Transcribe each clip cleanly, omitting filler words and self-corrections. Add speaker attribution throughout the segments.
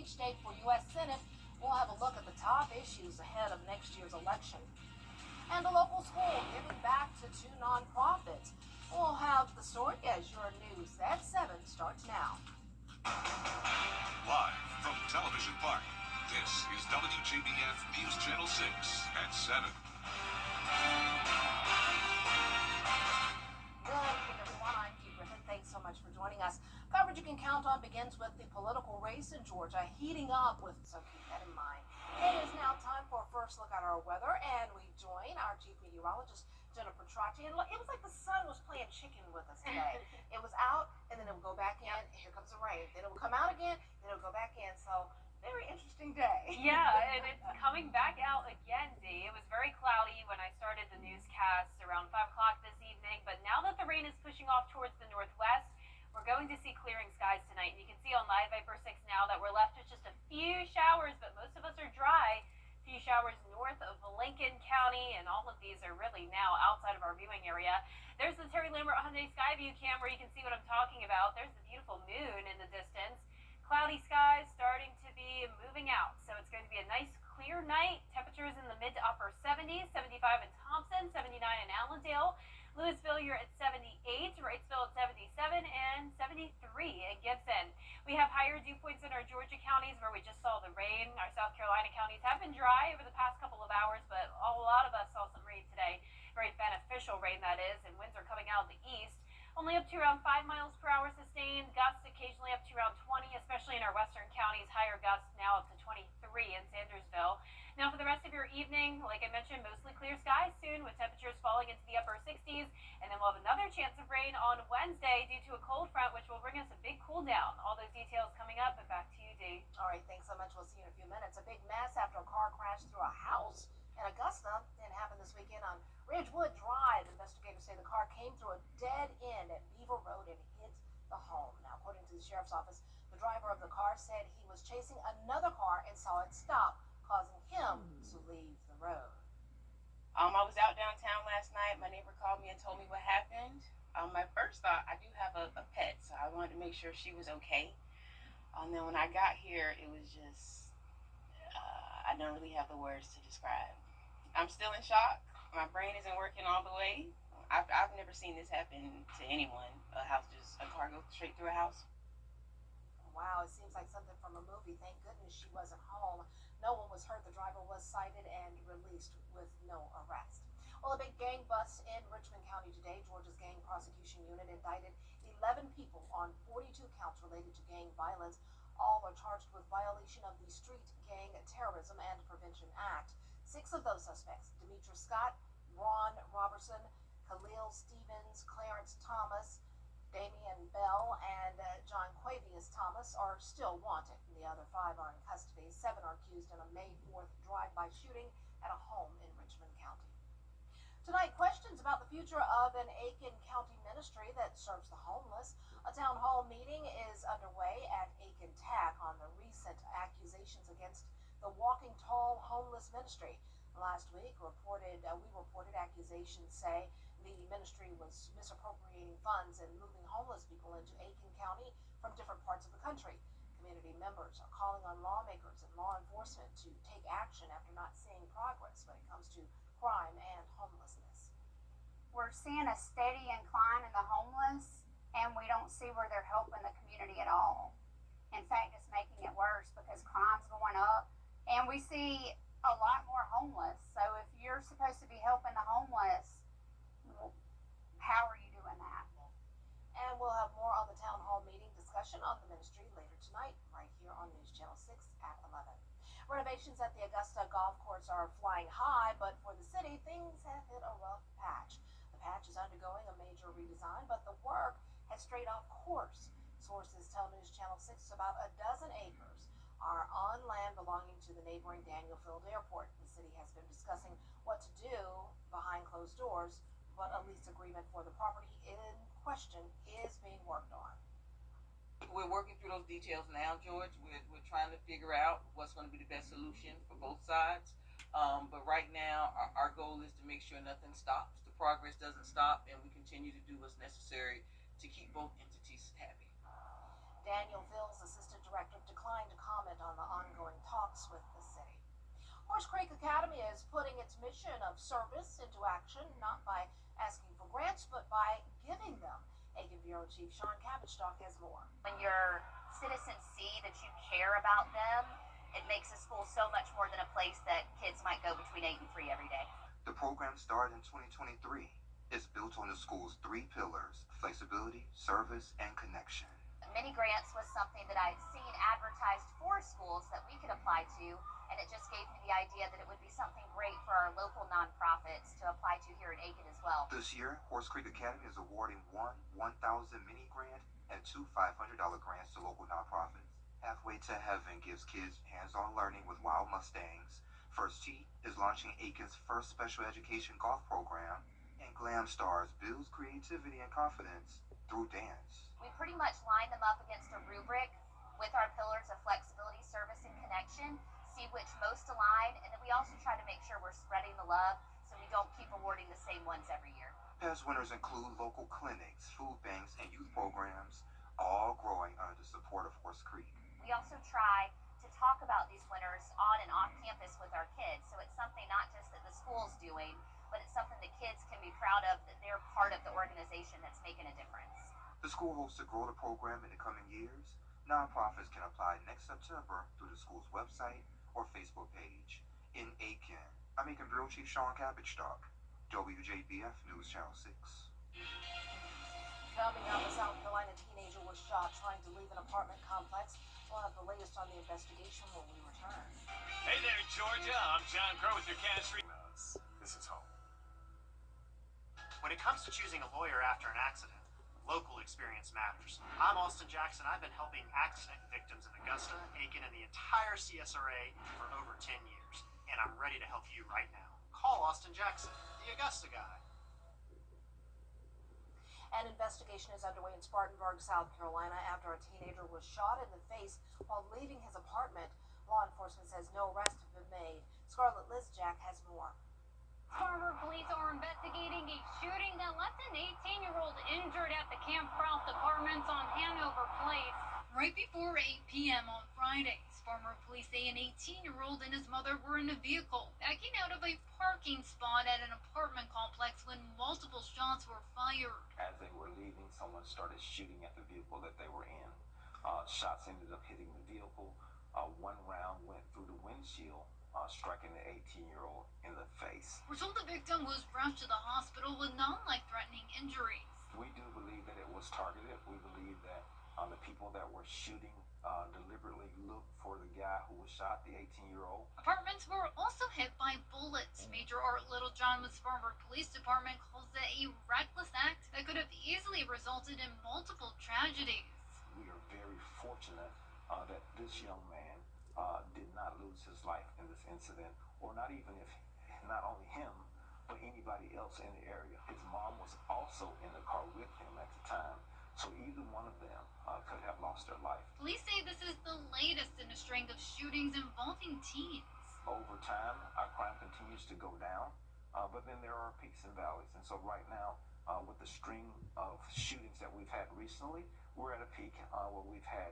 Speaker 1: speech date for U.S. Senate. We'll have a look at the top issues ahead of next year's election. And a local school giving back to two nonprofits. We'll have the story as your news at 7 starts now.
Speaker 2: Live from Television Park, this is WJBF News Channel 6 at 7.
Speaker 1: Good evening, everyone. I'm Dee Griffin. Thanks so much for joining us. Coverage you can count on begins with the political race in Georgia heating up with, so keep that in mind. It is now time for a first look at our weather, and we join our chief meteorologist, Jennifer Trotty. And it was like the sun was playing chicken with us today. It was out, and then it would go back in. Here comes the rain. Then it would come out again, then it would go back in. So, very interesting day.
Speaker 3: Yeah, and it's coming back out again, Dee. It was very cloudy when I started the newscast around 5 o'clock this evening, but now that the rain is pushing off towards the northwest, we're going to see clearing skies tonight. And you can see on Live Viper 6 now that we're left with just a few showers, but most of us are dry. A few showers north of Lincoln County, and all of these are really now outside of our viewing area. There's the Terry Lambert Hyundai Skyview cam where you can see what I'm talking about. There's the beautiful moon in the distance. Cloudy skies starting to be moving out, so it's going to be a nice clear night. Temperatures in the mid to upper 70s, 75 in Thompson, 79 in Allendale. Louisville, you're at 78, Wrightsville at 77, and 73 in Gibson. We have higher dew points in our Georgia counties where we just saw the rain. Our South Carolina counties have been dry over the past couple of hours, but a lot of us saw some rain today. Very beneficial rain, that is, and winds are coming out of the east. Only up to around 5 miles per hour sustained. Gusts occasionally up to around 20, especially in our western counties. Higher gusts now up to 23 in Sandersville. Now for the rest of your evening, like I mentioned, mostly clear skies soon with temperatures falling into the upper 60s. And then we'll have another chance of rain on Wednesday due to a cold front, which will bring us a big cool down. All those details coming up, and back to you, Dee.
Speaker 1: All right, thanks so much. We'll see you in a few minutes. A big mess after a car crashed through a house in Augusta. It happened this weekend on Ridgewood Drive. Investigators say the car came through a dead end at Beaver Road and hit the home. Now, according to the sheriff's office, the driver of the car said he was chasing another car and saw it stop, causing him to leave the road.
Speaker 4: I was out downtown last night. My neighbor called me and told me what happened. My first thought, I do have a pet, so I wanted to make sure she was okay. And then when I got here, it was just, I don't really have the words to describe. I'm still in shock. My brain isn't working all the way. I've never seen this happen to anyone. A car go straight through a house.
Speaker 1: Wow, it seems like something from a movie. Thank goodness she wasn't home. No one was hurt. The driver was cited and released with no arrest. Well, a big gang bust in Richmond County today. Georgia's gang prosecution unit indicted 11 people on 42 counts related to gang violence. All are charged with violation of the Street Gang Terrorism and Prevention Act. 6 of those suspects, Demetrius Scott, Ron Robertson, Khalil Stevens, Clarence Thomas, Damian Bell, and John Quavius Thomas are still wanted. The other 5 are in custody. 7 are accused in a May 4th drive-by shooting at a home in Richmond County. Tonight, questions about the future of an Aiken County ministry that serves the homeless. A town hall meeting is underway at Aiken TAC on the recent accusations against the Walking Tall Homeless Ministry. Last week, we reported accusations say the ministry was misappropriating funds and moving homeless people into Aiken County from different parts of the country. Community members are calling on lawmakers and law enforcement to take action after not seeing progress when it comes to crime and homelessness.
Speaker 5: We're seeing a steady incline in the homeless, and we don't see where they're helping the community at all. In fact, it's making it worse because crime's going up, and we see a lot more homeless. So if you're supposed to be helping the homeless, how are you doing that?
Speaker 1: And we'll have more on the town hall meeting discussion on the ministry later tonight, right here on News Channel 6 at 11. Renovations at the Augusta Golf Course are flying high, but for the city, things have hit a rough patch. The patch is undergoing a major redesign, but the work has strayed off course. Sources tell News Channel 6 about a dozen acres are on land belonging to the neighboring Daniel Field Airport. The city has been discussing what to do behind closed doors, but a lease agreement for the property in question is being worked on.
Speaker 6: We're working through those details now, George. We're trying to figure out what's going to be the best solution for both sides. But right now, our goal is to make sure nothing stops, the progress doesn't stop, and we continue to do what's necessary to keep both entities happy.
Speaker 1: Daniel Vills, assistant director, declined to comment on the ongoing talks with the city. Horse Creek Academy is putting its mission of service into action, not by asking for grants, but by giving them. Aiken Bureau Chief Sean Cabbage-Stock has more.
Speaker 7: When your citizens see that you care about them, it makes the school so much more than a place that kids might go between 8 and 3 every day.
Speaker 8: The program started in 2023. It's built on the school's 3 pillars: flexibility, service, and connection.
Speaker 7: Mini grants was something that I'd seen advertised for schools that we could apply to, and it just gave me the idea that it would be something great for our local nonprofits to apply to here in Aiken as well.
Speaker 8: This year, Horse Creek Academy is awarding one 1,000 mini grant and 2 $500 grants to local nonprofits. Halfway to Heaven gives kids hands-on learning with wild Mustangs. First Tee is launching Aiken's first special education golf program, and Glam Stars builds creativity and confidence through dance.
Speaker 7: We pretty much line them up against a rubric with our pillars of flexibility, service, and connection, see which most align, and then we also try to make sure we're spreading the love so we don't keep awarding the same ones every year.
Speaker 8: Past winners include local clinics, food banks, and youth programs, all growing under the support of Horse Creek.
Speaker 7: We also try to talk about these winners on and off campus with our kids, so it's something not just that the school's doing, but it's something that kids can be proud of, that they're part of the organization that's making a difference.
Speaker 8: The school hopes to grow the program in the coming years. Nonprofits can apply next September through the school's website or Facebook page. In Aiken, I'm Aiken Bureau Chief Sean Cabbage-Stock, WJBF News Channel 6.
Speaker 1: Coming up, a South Carolina teenager was shot trying to leave an apartment complex. We'll have the latest on the investigation when we return.
Speaker 9: Hey there, Georgia. I'm John Crow with your Cash Street. This is home.
Speaker 10: When it comes to choosing a lawyer after an accident, local experience matters. I'm Austin Jackson. I've been helping accident victims in Augusta, Aiken, and the entire CSRA for over 10 years. And I'm ready to help you right now. Call Austin Jackson, the Augusta guy.
Speaker 1: An investigation is underway in Spartanburg, South Carolina, after a teenager was shot in the face while leaving his apartment. Law enforcement says no arrests have been made. Scarlett Lizjack has more.
Speaker 3: Spartanburg police are investigating a shooting that left an 18-year-old injured at the Camp Prout Apartments on Hanover Place.
Speaker 11: Right before 8 p.m. on Friday, Spartanburg police say an 18-year-old and his mother were in a vehicle backing out of a parking spot at an apartment complex when multiple shots were fired.
Speaker 12: As they were leaving, someone started shooting at the vehicle that they were in. Shots ended up hitting the vehicle. One round went through the windshield, striking the 18-year-old in the face.
Speaker 11: We're told the victim was rushed to the hospital with non-life-threatening injuries.
Speaker 12: We do believe that it was targeted. We believe that the people that were shooting deliberately looked for the guy who was shot, the 18-year-old.
Speaker 11: Apartments were also hit by bullets. Major Art Littlejohn with Spartanburg Police Department calls it a reckless act that could have easily resulted in multiple tragedies.
Speaker 12: We are very fortunate that this young man did not lose his life in this incident, or not even if not only him, but anybody else in the area. His mom was also in the car with him at the time, so either one of them could have lost their life.
Speaker 11: Police say this is the latest in a string of shootings involving teens.
Speaker 12: Over time, our crime continues to go down, but then there are peaks and valleys, and so right now, with the string of shootings that we've had recently, we're at a peak where we've had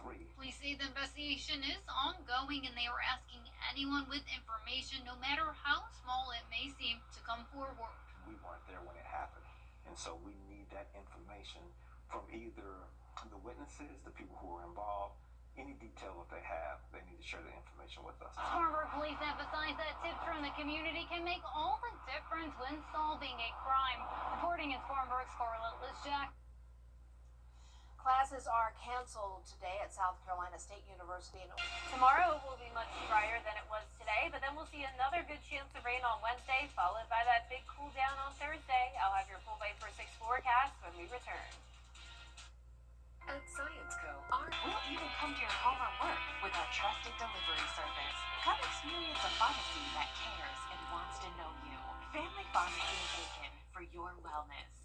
Speaker 12: 3.
Speaker 11: Police say the investigation is ongoing and they are asking anyone with information, no matter how small it may seem, to come forward.
Speaker 12: We weren't there when it happened, and so we need that information from either the witnesses, the people who were involved, any detail that they have, they need to share the information with us.
Speaker 3: Spartanburg police emphasize that tips from the community can make all the difference when solving a crime. Reporting in Spartanburg, Scarlett Lizjack.
Speaker 1: Classes are canceled today at South Carolina State University.
Speaker 3: Tomorrow will be much drier than it was today, but then we'll see another good chance of rain on Wednesday, followed by that big cool down on Thursday. I'll have your full Bay for 6 forecast when we return.
Speaker 13: At Science Co, we'll even come to your home or work with our trusted delivery service. Come experience a pharmacy that cares and wants to know you. Family Pharmacy in Aiken for your wellness.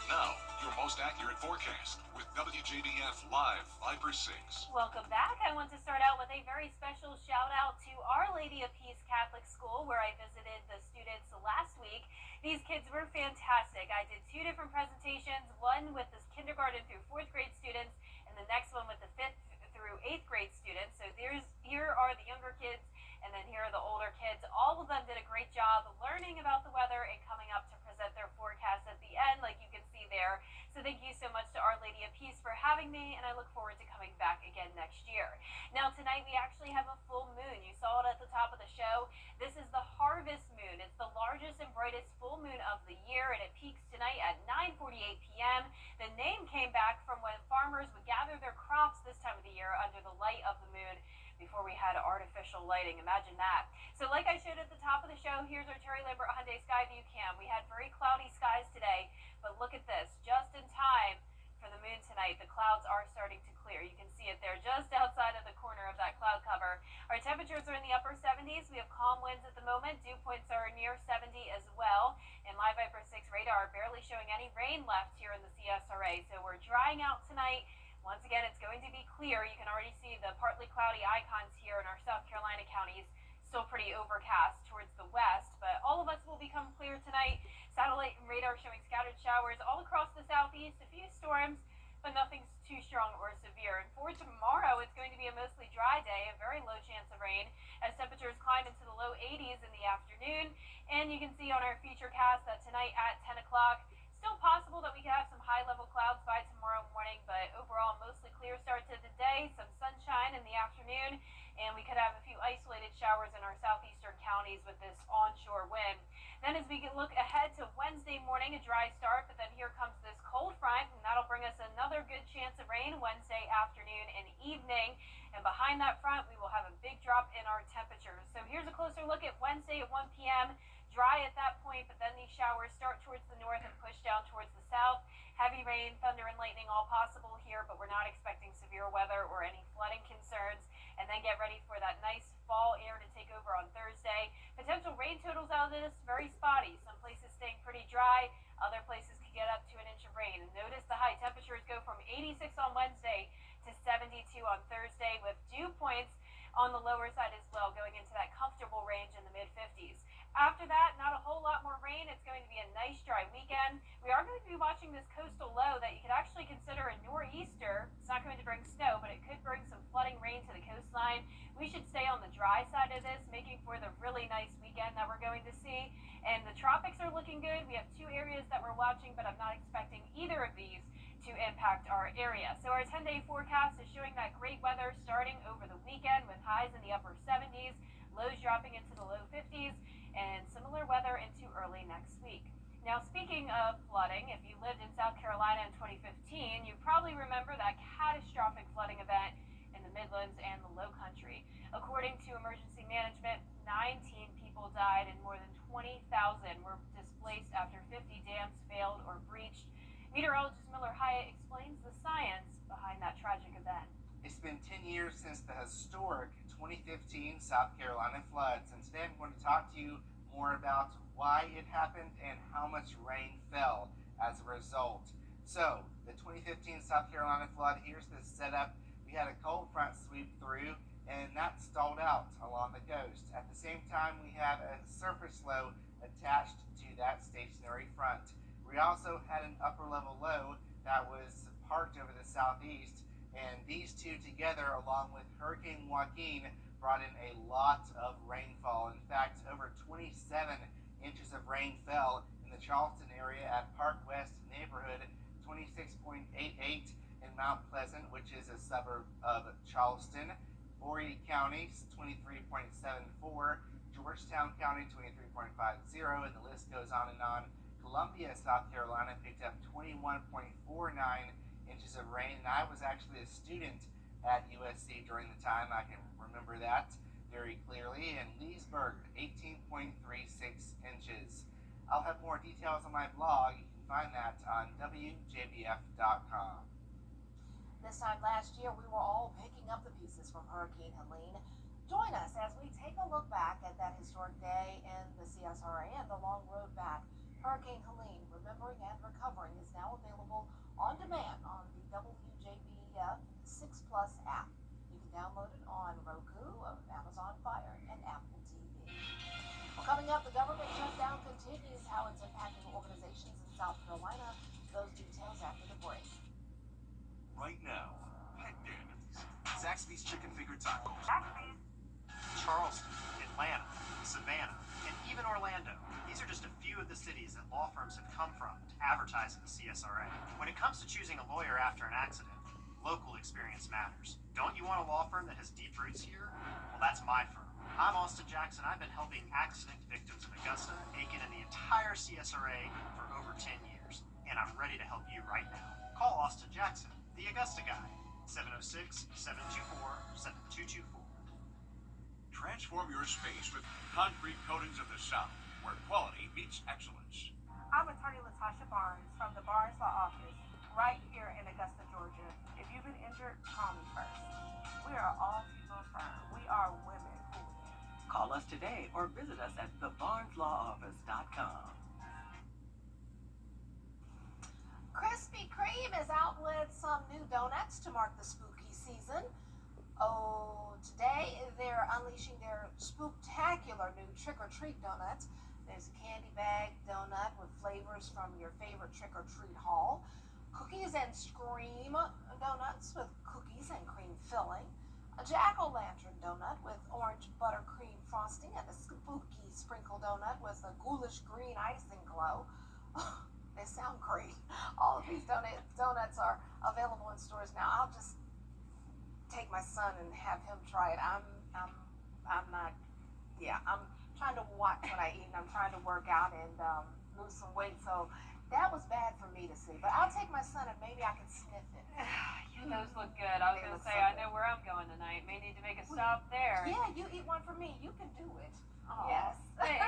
Speaker 2: Now, your most accurate forecast with WJBF Live Viper 6.
Speaker 3: Welcome back. I want to start out with a very special shout out to Our Lady of Peace Catholic School, where I visited the students last week. These kids were fantastic. I did 2 different presentations, one with the kindergarten through 4th grade students, and the next one with the 5th through 8th grade students. So here are the younger kids, and then here are the older kids. All of them did a great job learning about the weather and coming up to present their forecast at the end, like you can see there. So thank you so much to Our Lady of Peace for having me, and I look forward to coming back again next year. Now tonight we actually have a full moon. You saw it at the top of the show. This is the harvest moon. It's the largest and brightest full moon of the year, and it peaks tonight at 9:48 p.m. The name came back from when farmers would gather their crops this time of the year under the light of the moon before we had artificial lighting. Imagine that. So like I showed at the top of the show, here's our Terry Lambert Hyundai Sky View Cam. We had very cloudy skies today, but look at this. Just in time for the moon tonight, the clouds are starting to clear. You can see it there just outside of the corner of that cloud cover. Our temperatures are in the upper 70s. We have calm winds at the moment. Dew points are near 70 as well. And Live Viper 6 radar barely showing any rain left here in the CSRA. So we're drying out tonight. Once again, it's going to be clear. You can already see the partly cloudy icons here in our South Carolina counties. Still pretty overcast towards the west, but all of us will become clear tonight. Satellite and radar showing scattered showers all across the southeast, a few storms, but nothing too strong or severe. And for tomorrow, it's going to be a mostly dry day, a very low chance of rain, as temperatures climb into the low 80s in the afternoon. And you can see on our feature cast that tonight at 10 o'clock, still possible that we could have some high-level clouds by tomorrow morning, but overall mostly clear start to the day, some sunshine in the afternoon, and we could have a few isolated showers in our southeastern counties with this onshore wind. Then as we look ahead to Wednesday morning, a dry start, but then here comes this cold front, and that'll bring us another good chance of rain Wednesday afternoon and evening. And behind that front, we will have a big drop in our temperatures. So here's a closer look at Wednesday at 1 p.m. Dry at that point, but then these showers start towards the north and push down towards the south. Heavy rain, thunder, and lightning all possible here, but we're not expecting severe weather or any flooding concerns. And then get ready for that nice fall air to take over on Thursday. Potential rain totals out of this, very spotty. Some places staying pretty dry, other places could get up to an inch of rain. And notice the high temperatures go from 86 on Wednesday to 72 on Thursday, with dew points on the lower side as well, going into that comfortable range in the mid-50s. After that, not a whole lot more rain. It's going to be a nice dry weekend. We are going to be watching this coastal low that you could actually consider a nor'easter. It's not going to bring snow, but it could bring some flooding rain to the coastline. We should stay on the dry side of this, making for the really nice weekend that we're going to see. And the tropics are looking good. We have 2 areas that we're watching, but I'm not expecting either of these to impact our area. So our 10-day forecast is showing that great weather starting over the weekend with highs in the upper 70s, lows dropping into the low 50s, and similar weather into early next week. Now, speaking of flooding, if you lived in South Carolina in 2015, you probably remember that catastrophic flooding event in the Midlands and the Low Country. According to emergency management, 19 people died and more than 20,000 were displaced after 50 dams failed or breached. Meteorologist Miller Hyatt explains the science behind that tragic event.
Speaker 14: It's been 10 years since the historic 2015 South Carolina floods, and today I'm going to talk to you more about why it happened and how much rain fell as a result. So, the 2015 South Carolina flood, here's the setup. We had a cold front sweep through, and that stalled out along the coast. At the same time, we have a surface low attached to that stationary front. We also had an upper level low that was parked over the southeast, and these two together, along with Hurricane Joaquin, brought in a lot of rainfall. In fact, over 27 inches of rain fell in the Charleston area at Park West neighborhood, 26.88 in Mount Pleasant, which is a suburb of Charleston, Horry County, 23.74, Georgetown County, 23.50, and the list goes on and on. Columbia, South Carolina picked up 21.49 inches of rain, and I was actually a student at USC during the time. I can remember that very clearly. And Leesburg, 18.36 inches. I'll have more details on my blog. You can find that on WJBF.com.
Speaker 1: This time last year, we were all picking up the pieces from Hurricane Helene. Join us as we take a look back at that historic day in the CSRA and the long road back Hurricane Helene, Remembering and Recovering, is now available on demand on the WJBF 6 Plus app. You can download it on Roku, Amazon Fire, and Apple TV. Well, coming up, the government shutdown continues, how it's impacting organizations in South Carolina. Those details after the break.
Speaker 2: Right now, head down to Zaxby's Chicken Finger Tacos.
Speaker 10: Charleston, Atlanta, Savannah, and even Orlando. These are just a few of the cities that law firms have come from to advertise in the CSRA. When it comes to choosing a lawyer after an accident, local experience matters. Don't you want a law firm that has deep roots here? Well, that's my firm. I'm Austin Jackson. I've been helping accident victims in Augusta, Aiken, and the entire CSRA for over 10 years. And I'm ready to help you right now. Call Austin Jackson, the Augusta guy, 706-724-7224.
Speaker 2: Transform your space with Concrete Coatings of the South, where quality meets excellence.
Speaker 15: I'm attorney Latasha Barnes from the Barnes Law Office right here in Augusta, Georgia. If you've been injured, call me first. We are all people firm. We are women who win.
Speaker 16: Call us today or visit us at thebarneslawoffice.com.
Speaker 1: Krispy Kreme is out with some new donuts to mark the spooky season. Oh, today they're unleashing their spooktacular new trick-or-treat donuts. There's a candy bag donut with flavors from your favorite trick-or-treat haul, cookies and scream donuts with cookies and cream filling, a jack-o'-lantern donut with orange buttercream frosting, and a spooky sprinkle donut with a ghoulish green icing glow. They sound great. All of these donuts are available in stores now. I'll just take my son and have him try it. I'm trying to watch what I eat, and I'm trying to work out and lose some weight. So that was bad for me to see. But I'll take my son and maybe I can sniff it.
Speaker 3: Those look good. I was going to say, I know where I'm going tonight. May need to make a stop there.
Speaker 1: Yeah, you eat one for me. You can do it.
Speaker 3: Oh,
Speaker 1: Yes.
Speaker 3: Thanks.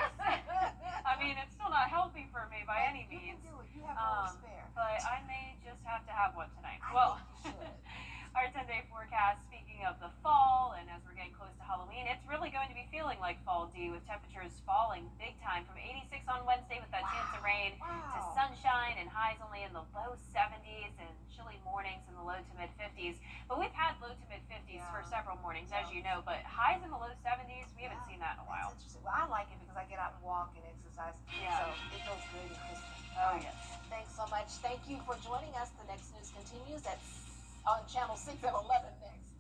Speaker 3: I mean, it's still not healthy for me by any means.
Speaker 1: You can do it. You have room to spare.
Speaker 3: But I may just have to have one tonight.
Speaker 1: I
Speaker 3: Well,
Speaker 1: think you should.
Speaker 3: our 10-day forecast, speaking of the fall, and as we're getting close to Halloween, it's really going to be feeling like fall, D, with temperatures falling big time from 86 on Wednesday with that chance of rain to sunshine and highs only in the low 70s and chilly mornings in the low to mid 50s. But we've had low to mid 50s for several mornings, as you know, but highs in the low 70s, we haven't seen that in a while.
Speaker 1: That's interesting. Well, I like it because I get out and walk and exercise.
Speaker 3: Yeah.
Speaker 1: So it feels good and crispy.
Speaker 3: Oh, yes.
Speaker 1: Thanks so much. Thank you for joining us. The next news continues on Channel 6 at 11 next.